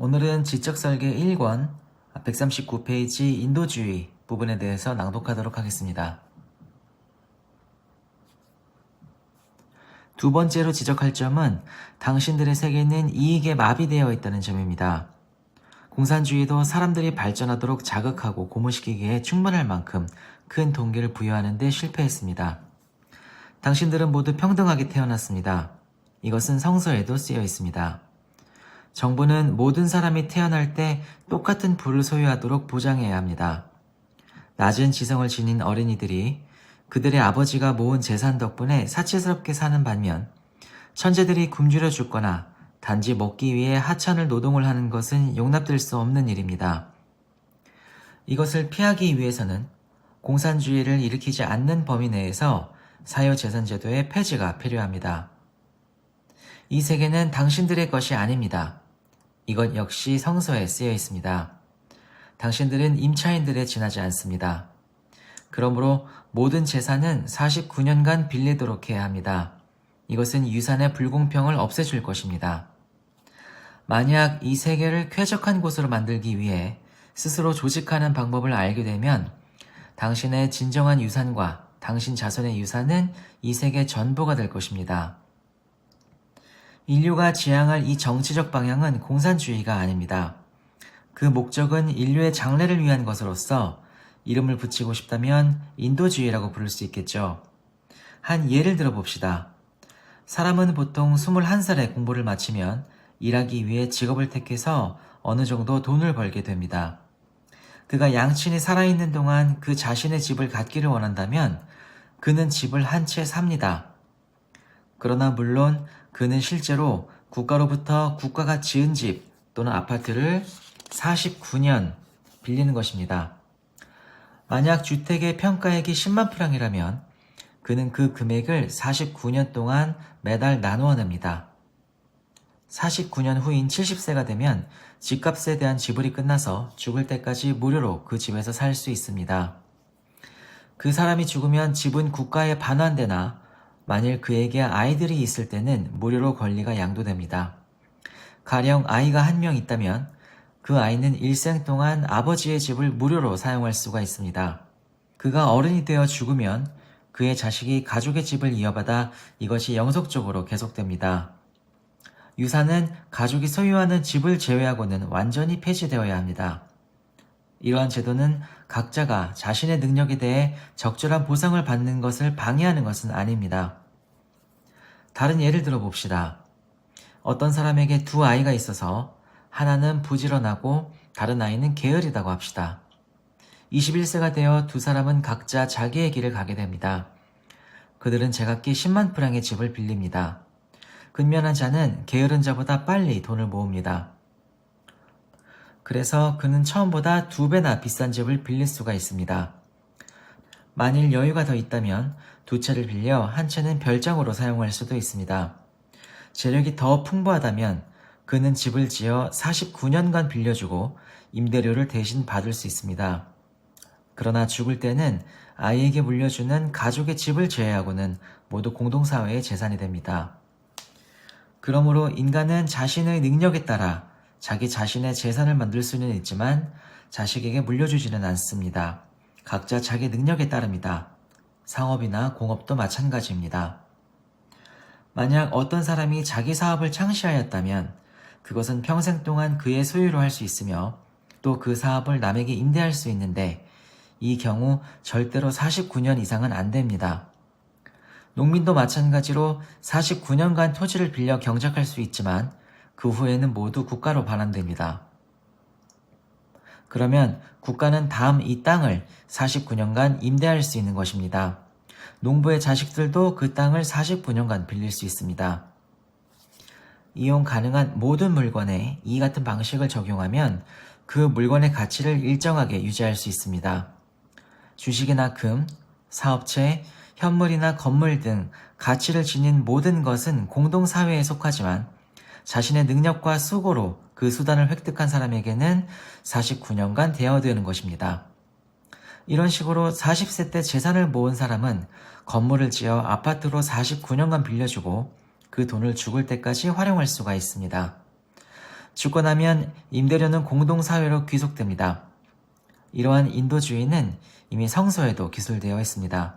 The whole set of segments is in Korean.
오늘은 지적설계 1권 139페이지 인도주의 부분에 대해서 낭독하도록 하겠습니다. 두 번째로 지적할 점은 당신들의 세계는 이익에 마비되어 있다는 점입니다. 공산주의도 사람들이 발전하도록 자극하고 고무시키기에 충분할 만큼 큰 동기를 부여하는 데 실패했습니다. 당신들은 모두 평등하게 태어났습니다. 이것은 성서에도 쓰여 있습니다. 정부는 모든 사람이 태어날 때 똑같은 부를 소유하도록 보장해야 합니다. 낮은 지성을 지닌 어린이들이 그들의 아버지가 모은 재산 덕분에 사치스럽게 사는 반면 천재들이 굶주려 죽거나 단지 먹기 위해 하찮을 노동을 하는 것은 용납될 수 없는 일입니다. 이것을 피하기 위해서는 공산주의를 일으키지 않는 범위 내에서 사유재산제도의 폐지가 필요합니다. 이 세계는 당신들의 것이 아닙니다. 이것 역시 성서에 쓰여 있습니다. 당신들은 임차인들에 지나지 않습니다. 그러므로 모든 재산은 49년간 빌리도록 해야 합니다. 이것은 유산의 불공평을 없애줄 것입니다. 만약 이 세계를 쾌적한 곳으로 만들기 위해 스스로 조직하는 방법을 알게 되면 당신의 진정한 유산과 당신 자손의 유산은 이 세계 전부가 될 것입니다. 인류가 지향할 이 정치적 방향은 공산주의가 아닙니다. 그 목적은 인류의 장래를 위한 것으로서 이름을 붙이고 싶다면 인도주의라고 부를 수 있겠죠. 한 예를 들어봅시다. 사람은 보통 21살에 공부를 마치면 일하기 위해 직업을 택해서 어느 정도 돈을 벌게 됩니다. 그가 양친이 살아있는 동안 그 자신의 집을 갖기를 원한다면 그는 집을 한 채 삽니다. 그러나 물론 그는 실제로 국가로부터 국가가 지은 집 또는 아파트를 49년 빌리는 것입니다. 만약 주택의 평가액이 10만 프랑이라면 그는 그 금액을 49년 동안 매달 나누어 냅니다. 49년 후인 70세가 되면 집값에 대한 지불이 끝나서 죽을 때까지 무료로 그 집에서 살 수 있습니다. 그 사람이 죽으면 집은 국가에 반환되나 만일 그에게 아이들이 있을 때는 무료로 권리가 양도됩니다. 가령 아이가 한 명 있다면 그 아이는 일생 동안 아버지의 집을 무료로 사용할 수가 있습니다. 그가 어른이 되어 죽으면 그의 자식이 가족의 집을 이어받아 이것이 영속적으로 계속됩니다. 유산은 가족이 소유하는 집을 제외하고는 완전히 폐지되어야 합니다. 이러한 제도는 각자가 자신의 능력에 대해 적절한 보상을 받는 것을 방해하는 것은 아닙니다. 다른 예를 들어봅시다. 어떤 사람에게 두 아이가 있어서 하나는 부지런하고 다른 아이는 게으르다고 합시다. 21세가 되어 두 사람은 각자 자기의 길을 가게 됩니다. 그들은 제각기 10만 프랑의 집을 빌립니다. 근면한 자는 게으른 자보다 빨리 돈을 모읍니다. 그래서 그는 처음보다 2배나 비싼 집을 빌릴 수가 있습니다. 만일 여유가 더 있다면 2채를 빌려 한 채는 별장으로 사용할 수도 있습니다. 재력이 더 풍부하다면 그는 집을 지어 49년간 빌려주고 임대료를 대신 받을 수 있습니다. 그러나 죽을 때는 아이에게 물려주는 가족의 집을 제외하고는 모두 공동사회의 재산이 됩니다. 그러므로 인간은 자신의 능력에 따라 자기 자신의 재산을 만들 수는 있지만 자식에게 물려주지는 않습니다. 각자 자기 능력에 따릅니다. 상업이나 공업도 마찬가지입니다. 만약 어떤 사람이 자기 사업을 창시하였다면 그것은 평생 동안 그의 소유로 할 수 있으며 또 그 사업을 남에게 임대할 수 있는데 이 경우 절대로 49년 이상은 안 됩니다. 농민도 마찬가지로 49년간 토지를 빌려 경작할 수 있지만 그 후에는 모두 국가로 반환됩니다. 그러면 국가는 다음 이 땅을 49년간 임대할 수 있는 것입니다. 농부의 자식들도 그 땅을 49년간 빌릴 수 있습니다. 이용 가능한 모든 물건에 이 같은 방식을 적용하면 그 물건의 가치를 일정하게 유지할 수 있습니다. 주식이나 금, 사업체, 현물이나 건물 등 가치를 지닌 모든 것은 공동사회에 속하지만 자신의 능력과 수고로 그 수단을 획득한 사람에게는 49년간 대여되는 것입니다. 이런 식으로 40세 때 재산을 모은 사람은 건물을 지어 아파트로 49년간 빌려주고 그 돈을 죽을 때까지 활용할 수가 있습니다. 죽고 나면 임대료는 공동사회로 귀속됩니다. 이러한 인도주의는 이미 성서에도 기술되어 있습니다.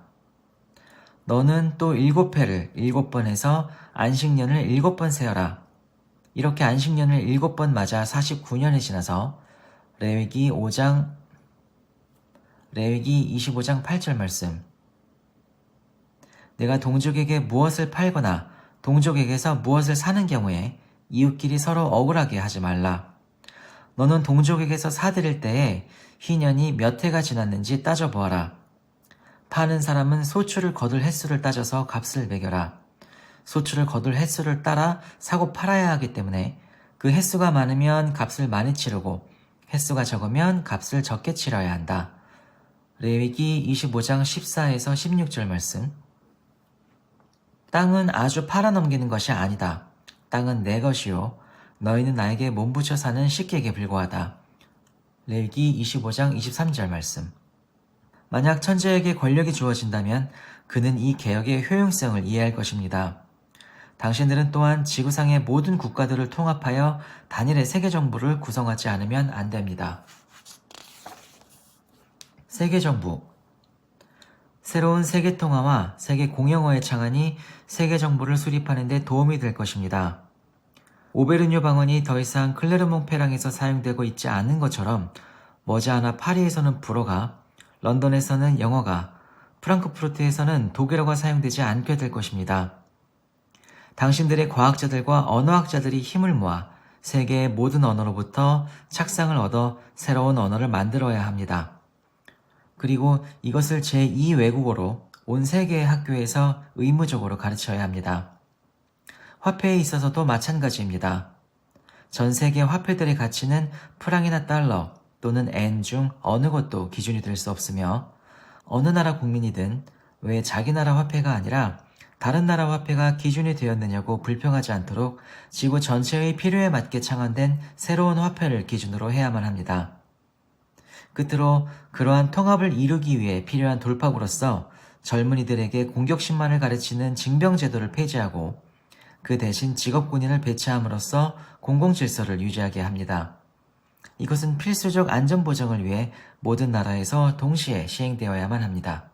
너는 또 7회를 7번 해서 안식년을 7번 세어라. 이렇게 안식년을 7번 맞아 49년이 지나서 레위기 25장 8절 말씀. 내가 동족에게 무엇을 팔거나 동족에게서 무엇을 사는 경우에 이웃끼리 서로 억울하게 하지 말라. 너는 동족에게서 사들일 때에 희년이 몇 해가 지났는지 따져보아라. 파는 사람은 소출을 거둘 횟수를 따져서 값을 매겨라. 소출을 거둘 횟수를 따라 사고 팔아야 하기 때문에 그 횟수가 많으면 값을 많이 치르고 횟수가 적으면 값을 적게 치러야 한다. 레위기 25장 14에서 16절 말씀. 땅은 아주 팔아넘기는 것이 아니다. 땅은 내 것이요 너희는 나에게 몸부쳐 사는 식객에 불과하다. 레위기 25장 23절 말씀. 만약 천재에게 권력이 주어진다면 그는 이 개혁의 효용성을 이해할 것입니다. 당신들은 또한 지구상의 모든 국가들을 통합하여 단일의 세계정부를 구성하지 않으면 안 됩니다. 세계정부. 새로운 세계통화와 세계공영어의 창안이 세계정부를 수립하는 데 도움이 될 것입니다. 오베르뇨 방언이 더 이상 클레르몽페랑에서 사용되고 있지 않은 것처럼 머지않아 파리에서는 불어가, 런던에서는 영어가, 프랑크푸르트에서는 독일어가 사용되지 않게 될 것입니다. 당신들의 과학자들과 언어학자들이 힘을 모아 세계의 모든 언어로부터 착상을 얻어 새로운 언어를 만들어야 합니다. 그리고 이것을 제2외국어로 온 세계의 학교에서 의무적으로 가르쳐야 합니다. 화폐에 있어서도 마찬가지입니다. 전 세계 화폐들의 가치는 프랑이나 달러 또는 엔 중 어느 것도 기준이 될 수 없으며 어느 나라 국민이든 왜 자기 나라 화폐가 아니라 다른 나라 화폐가 기준이 되었느냐고 불평하지 않도록 지구 전체의 필요에 맞게 창안된 새로운 화폐를 기준으로 해야만 합니다. 끝으로 그러한 통합을 이루기 위해 필요한 돌파구로서 젊은이들에게 공격심만을 가르치는 징병제도를 폐지하고 그 대신 직업군인을 배치함으로써 공공질서를 유지하게 합니다. 이것은 필수적 안전보장을 위해 모든 나라에서 동시에 시행되어야만 합니다.